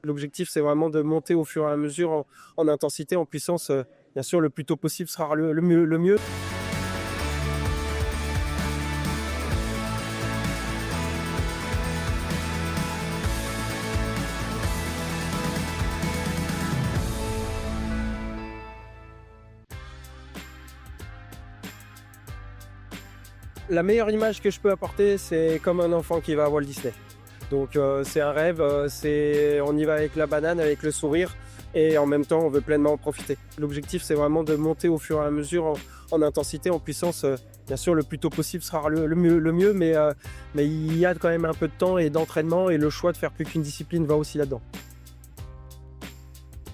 L'objectif, c'est vraiment de monter au fur et à mesure en intensité, en puissance. Bien sûr, le plus tôt possible sera le mieux. La meilleure image que je peux apporter, c'est comme un enfant qui va à Walt Disney. Donc c'est un rêve, on y va avec la banane, avec le sourire, et en même temps on veut pleinement en profiter. L'objectif, c'est vraiment de monter au fur et à mesure en intensité, en puissance. Bien sûr, le plus tôt possible sera le mieux, mais il y a quand même un peu de temps et d'entraînement, et le choix de faire plus qu'une discipline va aussi là-dedans.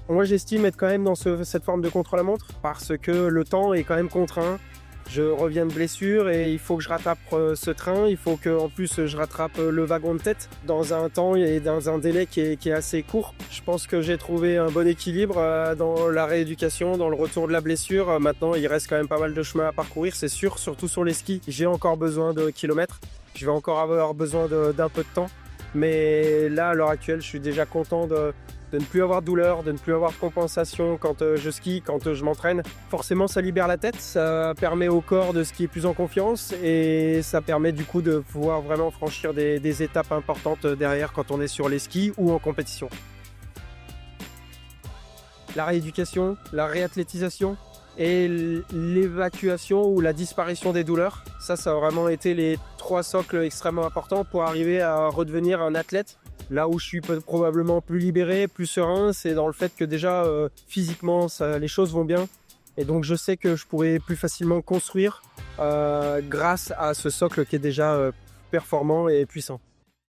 Moi, j'estime être quand même dans cette forme de contre-la-montre parce que le temps est quand même contraint. Je reviens de blessure et il faut que je rattrape ce train. Il faut que, en plus, je rattrape le wagon de tête dans un temps et dans un délai qui est assez court. Je pense que j'ai trouvé un bon équilibre dans la rééducation, dans le retour de la blessure. Maintenant, il reste quand même pas mal de chemin à parcourir, c'est sûr, surtout sur les skis. J'ai encore besoin de kilomètres. Je vais encore avoir besoin d'un peu de temps. Mais là, à l'heure actuelle, je suis déjà content de ne plus avoir de douleur, de ne plus avoir de compensation quand je skie, quand je m'entraîne. Forcément, ça libère la tête, ça permet au corps de skier plus en confiance, et ça permet du coup de pouvoir vraiment franchir des étapes importantes derrière quand on est sur les skis ou en compétition. La rééducation, la réathlétisation et l'évacuation ou la disparition des douleurs. Ça a vraiment été les 3 socles extrêmement importants pour arriver à redevenir un athlète. Là où je suis probablement plus libéré, plus serein, c'est dans le fait que déjà physiquement les choses vont bien, et donc je sais que je pourrais plus facilement construire grâce à ce socle qui est déjà performant et puissant.